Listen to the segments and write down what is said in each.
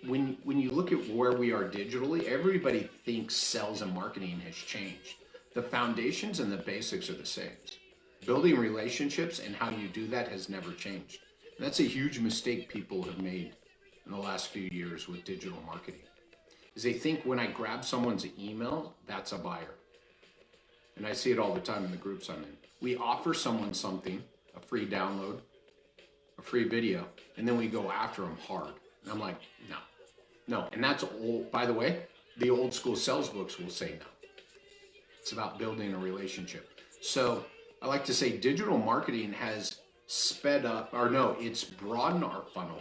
when you look at where we are digitally, everybody thinks sales and marketing has changed. The foundations and the basics are the same. Building relationships and how you do that has never changed. And that's a huge mistake people have made in the last few years with digital marketing. Is they think when I grab someone's email, that's a buyer. And I see it all the time in the groups I'm in. We offer someone something, a free download, a free video, and then we go after them hard. And I'm like, no. And that's old. By the way, the old school sales books will say no. It's about building a relationship. So I like to say digital marketing has sped up, or no, it's broadened our funnel,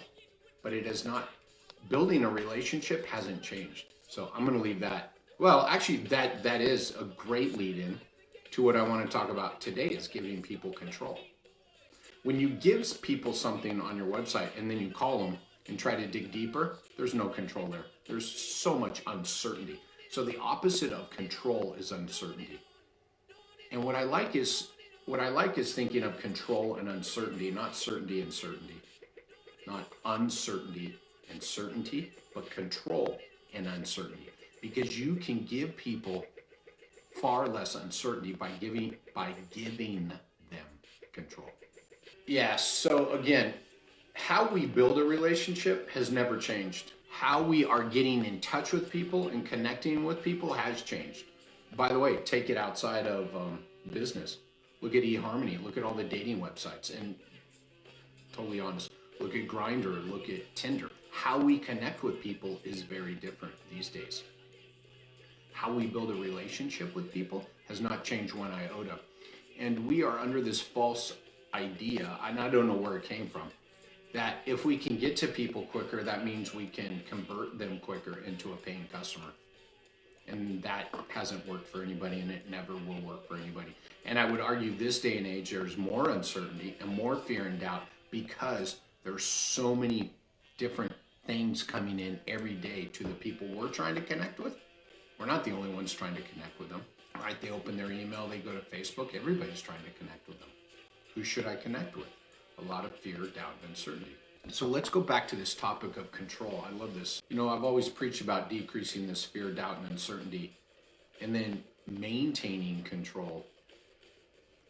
but it has not. Building a relationship hasn't changed. So I'm going to leave that. Well, actually, that is a great lead in to what I want to talk about today, is giving people control. When you give people something on your website and then you call them and try to dig deeper, there's no control there. There's so much uncertainty. So the opposite of control is uncertainty. And what I like is thinking of control and uncertainty, not certainty and certainty. Not uncertainty and certainty, but control and uncertainty. Because you can give people far less uncertainty by giving them control. Yeah, so again, how we build a relationship has never changed. How we are getting in touch with people and connecting with people has changed. By the way, take it outside of business. Look at eHarmony, look at all the dating websites, and totally honest, look at Grindr, look at Tinder. How we connect with people is very different these days. How we build a relationship with people has not changed one iota. And we are under this false idea, and I don't know where it came from, that if we can get to people quicker, that means we can convert them quicker into a paying customer. And that hasn't worked for anybody, and it never will work for anybody. And I would argue this day and age, there's more uncertainty and more fear and doubt because there's so many different things coming in every day to the people we're trying to connect with. We're not the only ones trying to connect with them, right? They open their email, they go to Facebook, everybody's trying to connect with them. Who should I connect with? A lot of fear, doubt, and uncertainty. So let's go back to this topic of control. I love this. You know, I've always preached about decreasing this fear, doubt, and uncertainty, and then maintaining control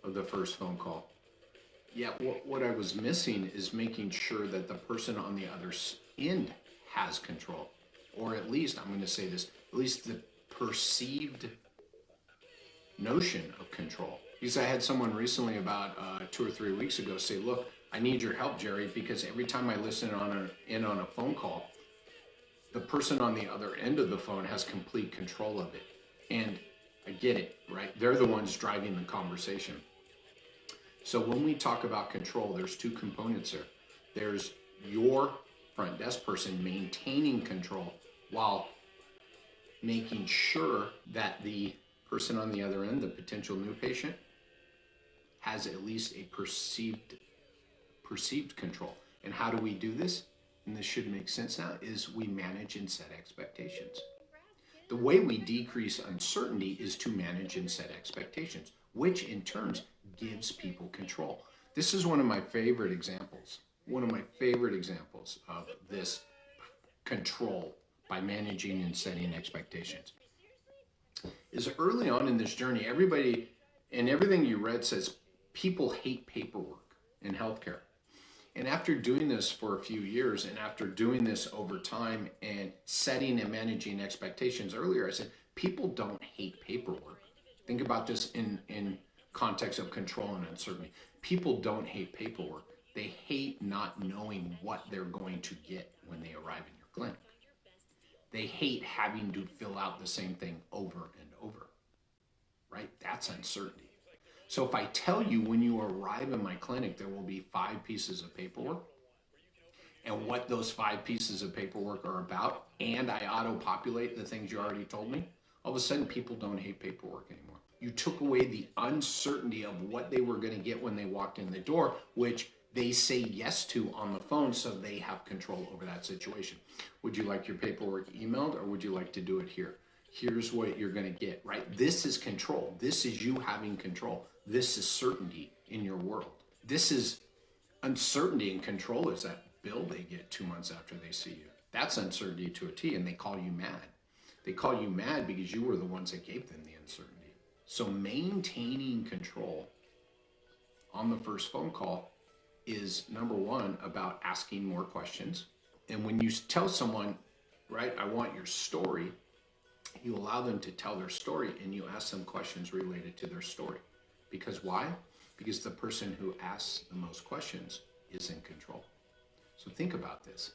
of the first phone call. Yeah, what I was missing is making sure that the person on the other end has control. Or at least, I'm going to say this, at least the perceived notion of control. Because I had someone recently about 2 or 3 weeks ago say, look, I need your help, Jerry, because every time I listen in on a phone call, the person on the other end of the phone has complete control of it. And I get it, right? They're the ones driving the conversation. So when we talk about control, there's two components there. There's your front desk person maintaining control while making sure that the person on the other end, the potential new patient, has at least a perceived control. And how do we do this? And this should make sense now, is we manage and set expectations. The way we decrease uncertainty is to manage and set expectations, which in turn gives people control. This is one of my favorite examples of this control by managing and setting expectations. Is early on in this journey, everybody and everything you read says people hate paperwork in healthcare. And after doing this for a few years and after doing this over time and setting and managing expectations earlier, I said, people don't hate paperwork. Think about this in context of control and uncertainty. People don't hate paperwork. They hate not knowing what they're going to get when they arrive in your clinic. They hate having to fill out the same thing over and over, right? That's uncertainty. So if I tell you when you arrive in my clinic, there will be 5 pieces of paperwork and what those 5 pieces of paperwork are about, and I auto-populate the things you already told me, all of a sudden people don't hate paperwork anymore. You took away the uncertainty of what they were going to get when they walked in the door, which they say yes to on the phone, so they have control over that situation. Would you like your paperwork emailed, or would you like to do it here? Here's what you're going to get, right? This is control. This is you having control. This is certainty in your world. This is uncertainty, and control is that bill they get 2 months after they see you. That's uncertainty to a T, and they call you mad. They call you mad because you were the ones that gave them the uncertainty. So maintaining control on the first phone call is number one about asking more questions. And when you tell someone, right, I want your story, you allow them to tell their story and you ask them questions related to their story. Because why? Because the person who asks the most questions is in control. So think about this.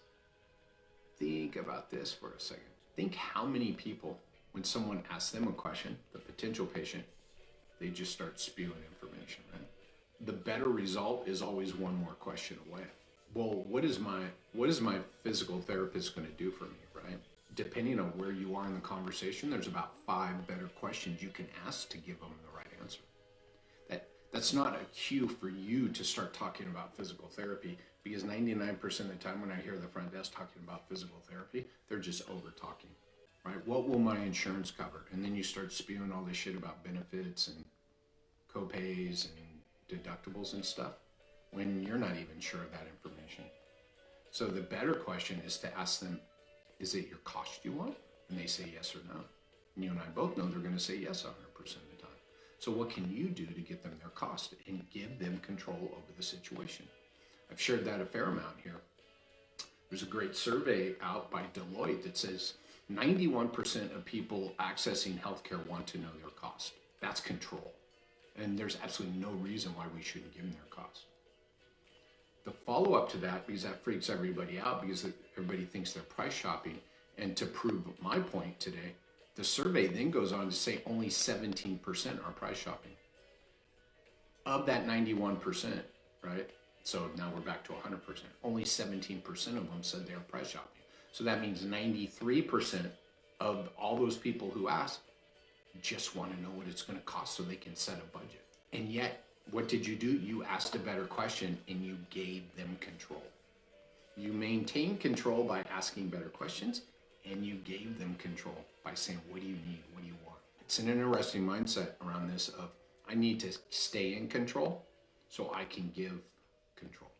Think about this for a second. Think how many people, when someone asks them a question, the potential patient, they just start spewing information, right? The better result is always one more question away. Well, what is my physical therapist going to do for me, right? Depending on where you are in the conversation, there's about 5 better questions you can ask to give them the right answer. That's not a cue for you to start talking about physical therapy, because 99% of the time when I hear the front desk talking about physical therapy, they're just over talking, right? What will my insurance cover? And then you start spewing all this shit about benefits and co-pays and deductibles and stuff when you're not even sure of that information. So the better question is to ask them, is it your cost you want? And they say yes or no. And you and I both know they're going to say yes 100% of the time. So what can you do to get them their cost and give them control over the situation? I've shared that a fair amount here. There's a great survey out by Deloitte that says 91% of people accessing healthcare want to know their cost. That's control. And there's absolutely no reason why we shouldn't give them their cost. The follow-up to that, because that freaks everybody out, because everybody thinks they're price shopping, and to prove my point today, the survey then goes on to say only 17% are price shopping. Of that 91%, right? So now we're back to 100%. Only 17% of them said they're price shopping. So that means 93% of all those people who ask just want to know what it's going to cost so they can set a budget. And yet, what did you do? You asked a better question and you gave them control. You maintain control by asking better questions, and you gave them control by saying, what do you need? What do you want? It's an interesting mindset around this of, I need to stay in control so I can give control.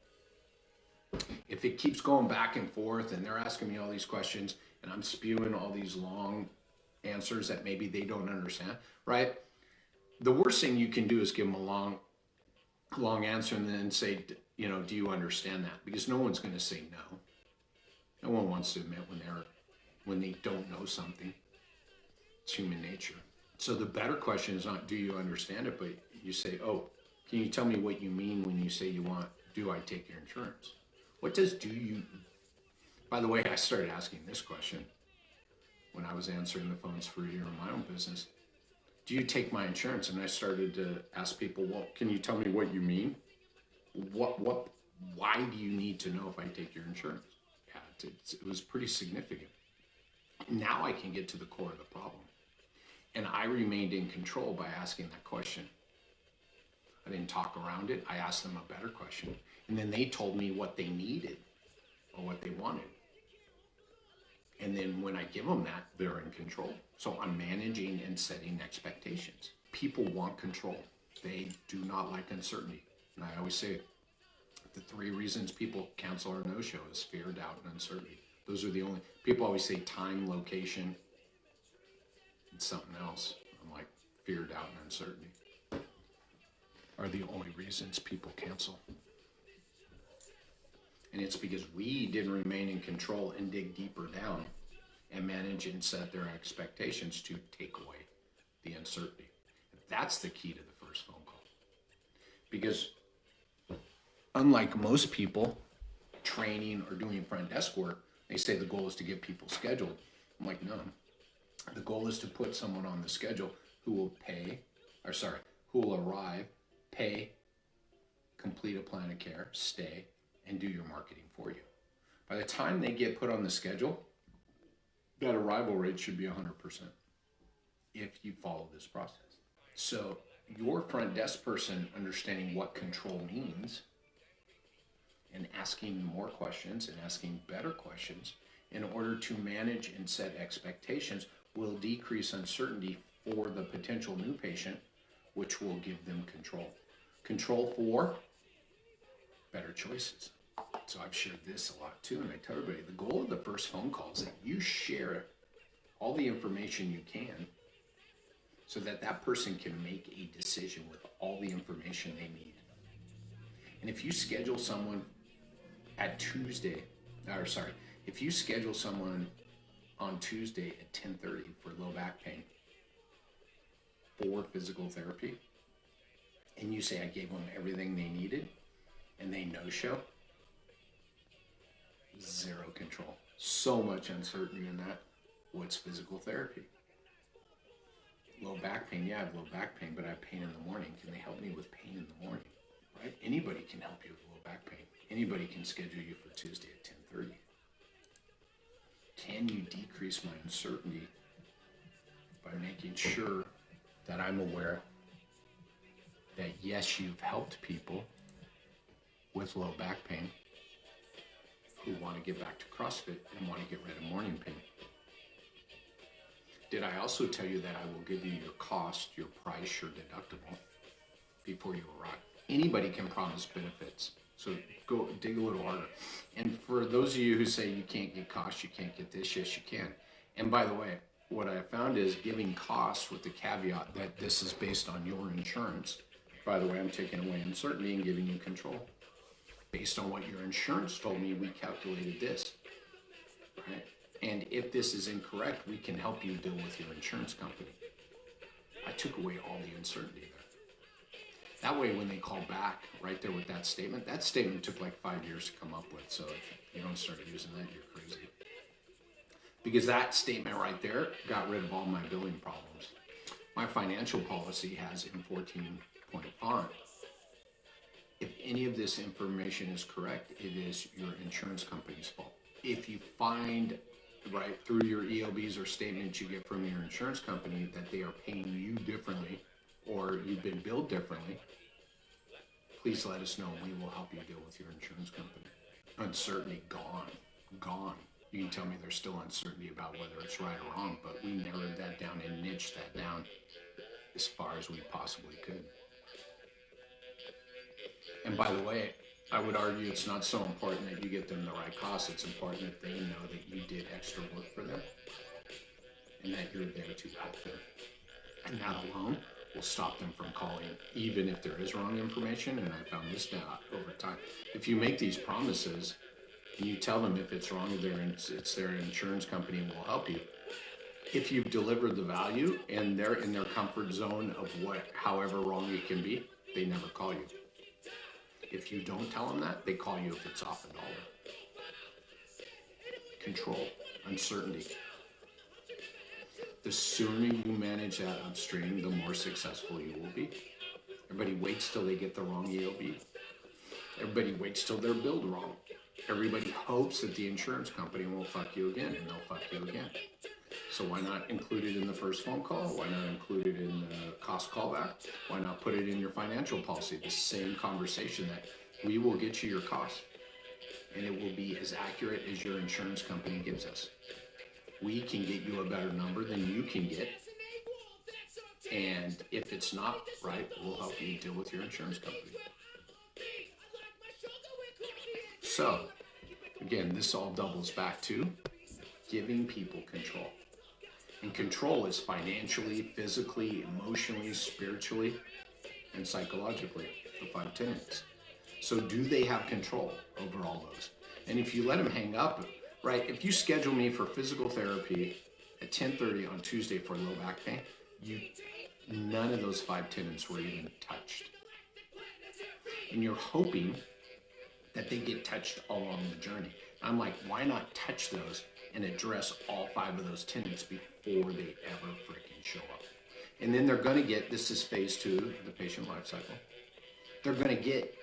If it keeps going back and forth and they're asking me all these questions and I'm spewing all these long answers that maybe they don't understand, right? The worst thing you can do is give them a long answer and then say, do you understand that? Because no one's going to say no. No one wants to admit when they don't know something. It's human nature. So the better question is not, do you understand it? But you say, oh, can you tell me what you mean when you say do I take your insurance? What does by the way, I started asking this question when I was answering the phones for a year in my own business. Do you take my insurance? And I started to ask people, well, can you tell me what you mean? Why do you need to know if I take your insurance? Yeah, it was pretty significant. Now I can get to the core of the problem. And I remained in control by asking that question. I didn't talk around it. I asked them a better question. And then they told me what they needed or what they wanted. And then when I give them that, they're in control. So I'm managing and setting expectations. People want control. They do not like uncertainty. And I always say the 3 reasons people cancel or no-show is fear, doubt, and uncertainty. Those are the only, people always say time, location, and something else. I'm like, fear, doubt, and uncertainty are the only reasons people cancel. And it's because we didn't remain in control and dig deeper down and manage and set their expectations to take away the uncertainty. That's the key to the first phone call. Because unlike most people training or doing front desk work, they say the goal is to get people scheduled. I'm like, no. The goal is to put someone on the schedule who will who will arrive, pay, complete a plan of care, stay, and do your marketing for you. By the time they get put on the schedule, that arrival rate should be 100% if you follow this process. So your front desk person understanding what control means and asking more questions and asking better questions in order to manage and set expectations will decrease uncertainty for the potential new patient, which will give them control. Control for better choices. So I've shared this a lot too, and I tell everybody the goal of the first phone call is that you share all the information you can so that that person can make a decision with all the information they need. And if you schedule someone if you schedule someone on Tuesday at 10:30 for low back pain for physical therapy, and you say I gave them everything they needed, and they no-show, zero control. So much uncertainty in that. What's physical therapy? Low back pain, yeah, I have low back pain, but I have pain in the morning. Can they help me with pain in the morning? Right? Anybody can help you with low back pain. Anybody can schedule you for Tuesday at 10:30. Can you decrease my uncertainty by making sure that I'm aware that yes, you've helped people with low back pain who want to get back to CrossFit and want to get rid of morning pain? Did I also tell you that I will give you your cost, your price, your deductible before you arrive? Anybody can promise benefits, so go dig a little harder. And for those of you who say you can't get cost, you can't get this, yes you can. And by the way, what I found is giving costs with the caveat that this is based on your insurance. By the way, I'm taking away uncertainty and giving you control. Based on what your insurance told me, we calculated this, right? And if this is incorrect, we can help you deal with your insurance company. I took away all the uncertainty there. That way, when they call back right there with that statement took like 5 years to come up with. So if you don't start using that, you're crazy. Because that statement right there got rid of all my billing problems. My financial policy has in 14-point font, if any of this information is correct, it is your insurance company's fault. If you find right through your EOBs or statements you get from your insurance company that they are paying you differently or you've been billed differently, please let us know. We will help you deal with your insurance company. Uncertainty gone. You can tell me there's still uncertainty about whether it's right or wrong, but we narrowed that down and niched that down as far as we possibly could. And by the way, I would argue it's not so important that you get them the right cost. It's important that they know that you did extra work for them and that you're there to help them. And that alone will stop them from calling, even if there is wrong information. And I found this out over time. If you make these promises and you tell them if it's wrong, it's their insurance company will help you. If you've delivered the value and they're in their comfort zone of however wrong it can be, they never call you. If you don't tell them that, they call you if it's off a dollar. Control, uncertainty. The sooner you manage that upstream, the more successful you will be. Everybody waits till they get the wrong EOB. Everybody waits till they're billed wrong. Everybody hopes that the insurance company will fuck you again, and they'll fuck you again. So why not include it in the first phone call? Why not include it in the cost callback? Why not put it in your financial policy? The same conversation that we will get you your cost, and it will be as accurate as your insurance company gives us. We can get you a better number than you can get, and if it's not right, we'll help you deal with your insurance company. So, again, this all doubles back to giving people control. And control is financially, physically, emotionally, spiritually, and psychologically, the 5 tenets. So do they have control over all those? And if you let them hang up, right, if you schedule me for physical therapy at 10:30 on Tuesday for low back pain, none of those 5 tenets were even touched. And you're hoping that they get touched all along the journey. I'm like, why not touch those and address all 5 of those tenets before they ever freaking show up? And then they're going to get, this is phase 2, the patient life cycle. They're going to get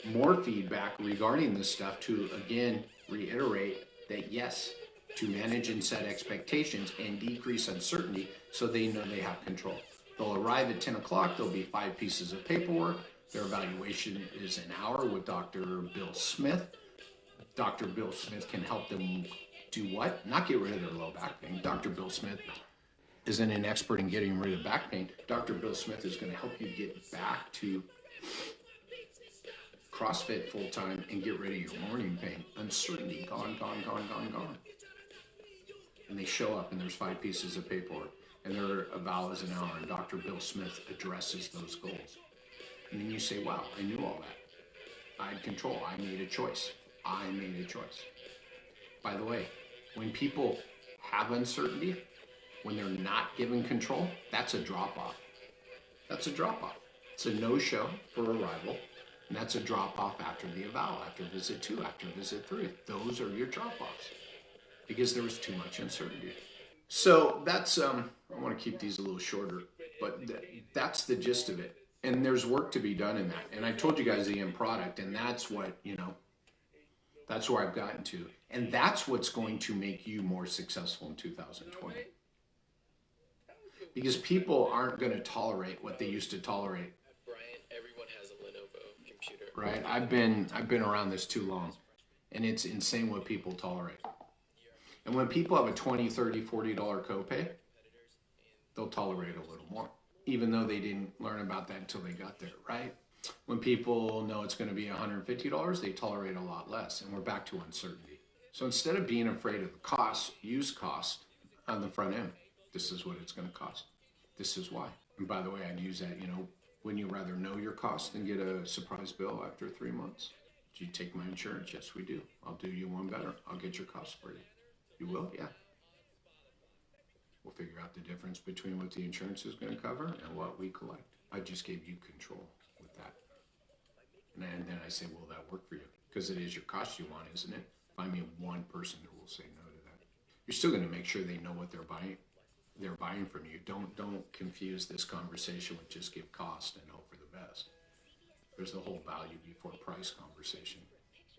more feedback regarding this stuff to, again, reiterate that yes, to manage and set expectations and decrease uncertainty so they know they have control. They'll arrive at 10 o'clock, there'll be 5 pieces of paperwork. Their evaluation is an hour with Dr. Bill Smith. Dr. Bill Smith can help them do what? Not get rid of their low back pain. Dr. Bill Smith isn't an expert in getting rid of back pain. Dr. Bill Smith is going to help you get back to CrossFit full time and get rid of your morning pain. Uncertainty, gone, gone, gone, gone, gone. And they show up and there's 5 pieces of paperwork and they're $1 an hour, and Dr. Bill Smith addresses those goals. And then you say, wow, I knew all that. I had control. I made a choice. I made a choice. By the way, when people have uncertainty, when they're not given control, that's a drop-off. That's a drop-off. It's a no-show for arrival, and that's a drop-off after the eval, after visit 2, after visit 3. Those are your drop-offs because there was too much uncertainty. So that's, I want to keep these a little shorter, but that's the gist of it. And there's work to be done in that. And I told you guys the end product, and that's what, that's where I've gotten to. And that's what's going to make you more successful in 2020. Because people aren't going to tolerate what they used to tolerate. Brian, everyone has a Lenovo computer. Right? I've been around this too long. And it's insane what people tolerate. And when people have a $20, $30, $40 copay, they'll tolerate a little more, even though they didn't learn about that until they got there, right? When people know it's going to be $150, they tolerate a lot less, and we're back to uncertainty. So instead of being afraid of the cost, use cost on the front end. This is what it's going to cost. This is why. And by the way, I'd use that, wouldn't you rather know your cost than get a surprise bill after 3 months? Do you take my insurance? Yes, we do. I'll do you one better. I'll get your costs for you. You will? Yeah. We'll figure out the difference between what the insurance is going to cover and what we collect. I just gave you control with that. And then I say, will that work for you? Because it is your cost you want, isn't it? Find me one person who will say no to that. You're still going to make sure they know what they're buying from you. Don't confuse this conversation with just give cost and hope for the best. There's the whole value before price conversation.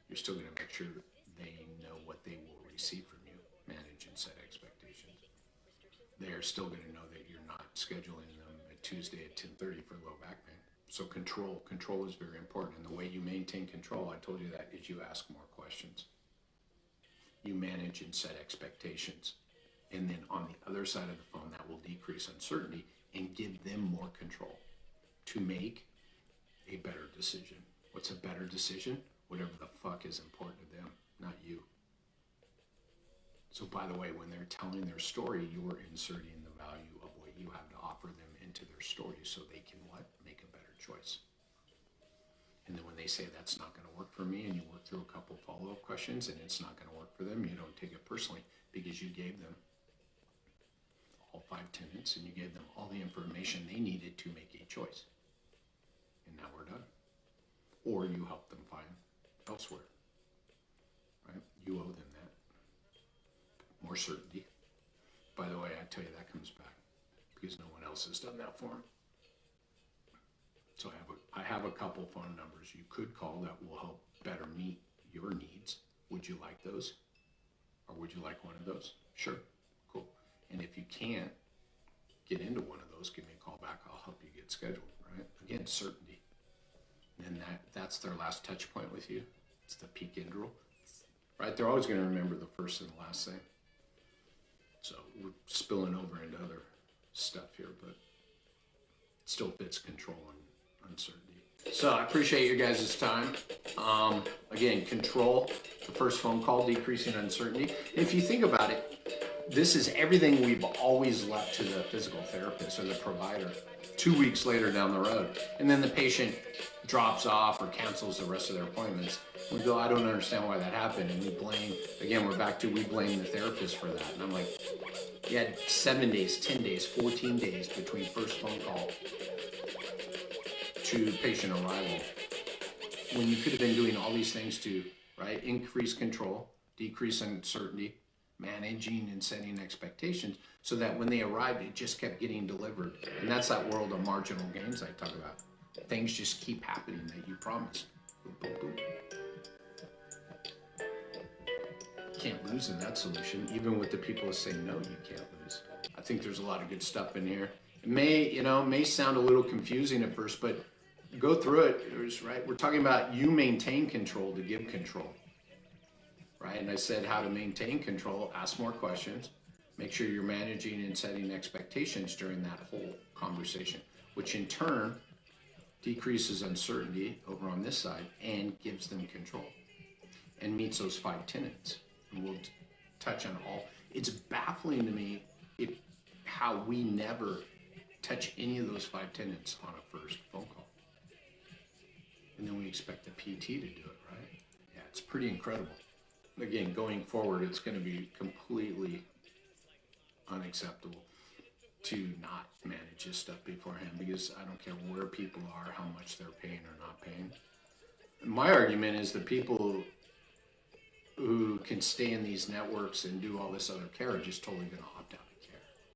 You're still going to make sure that they know what they will receive from you. Manage and set expectations. They are still going to know that you're not scheduling them at Tuesday at 10:30 for low back pain. So control is very important. And the way you maintain control, I told you that, is you ask more questions. You manage and set expectations. And then on the other side of the phone, that will decrease uncertainty and give them more control to make a better decision. What's a better decision? Whatever the fuck is important to them, not you. So by the way, when they're telling their story, you are inserting the value of what you have to offer them into their story so they can what? Make a better choice. And then when they say that's not going to work for me and you work through a couple follow-up questions and it's not going to work for them, you don't take it personally because you gave them all 5 tenets and you gave them all the information they needed to make a choice. And now we're done. Or you help them find elsewhere. Right? You owe them that. More certainty. By the way, I tell you, that comes back because no one else has done that for them. So I have a couple phone numbers you could call that will help better meet your needs. Would you like those? Or would you like one of those? Sure. Cool. And if you can't get into one of those, give me a call back. I'll help you get scheduled, right? Again, certainty. And that's their last touch point with you. It's the peak end rule, right? They're always going to remember the first and the last thing. So we're spilling over into other stuff here, but it still fits control and uncertainty. So I appreciate your guys' time. Again, control, the first phone call, decreasing uncertainty. If you think about it, this is everything we've always left to the physical therapist or the provider 2 weeks later down the road. And then the patient drops off or cancels the rest of their appointments. We go, I don't understand why that happened. And we blame the therapist for that. And I'm like, you had 7 days, 10 days, 14 days between first phone call to patient arrival, when you could have been doing all these things to, right, increase control, decrease uncertainty, managing and setting expectations, so that when they arrived, it just kept getting delivered. And that's that world of marginal gains I talk about. Things just keep happening that you promised. Boom, boom, boom. Can't lose in that solution. Even with the people who say no, you can't lose. I think there's a lot of good stuff in here. It may sound a little confusing at first, but go through it. Right? We're talking about you maintain control to give control. Right? And I said how to maintain control, ask more questions, make sure you're managing and setting expectations during that whole conversation, which in turn decreases uncertainty over on this side, and gives them control, and meets those 5 tenets. And we'll touch on all. It's baffling to me how we never touch any of those 5 tenets on a first phone call. And then we expect the PT to do it, right? Yeah, it's pretty incredible. Again, going forward, it's going to be completely unacceptable to not manage this stuff beforehand, because I don't care where people are, how much they're paying or not paying. My argument is the people who can stay in these networks and do all this other care are just totally going to opt out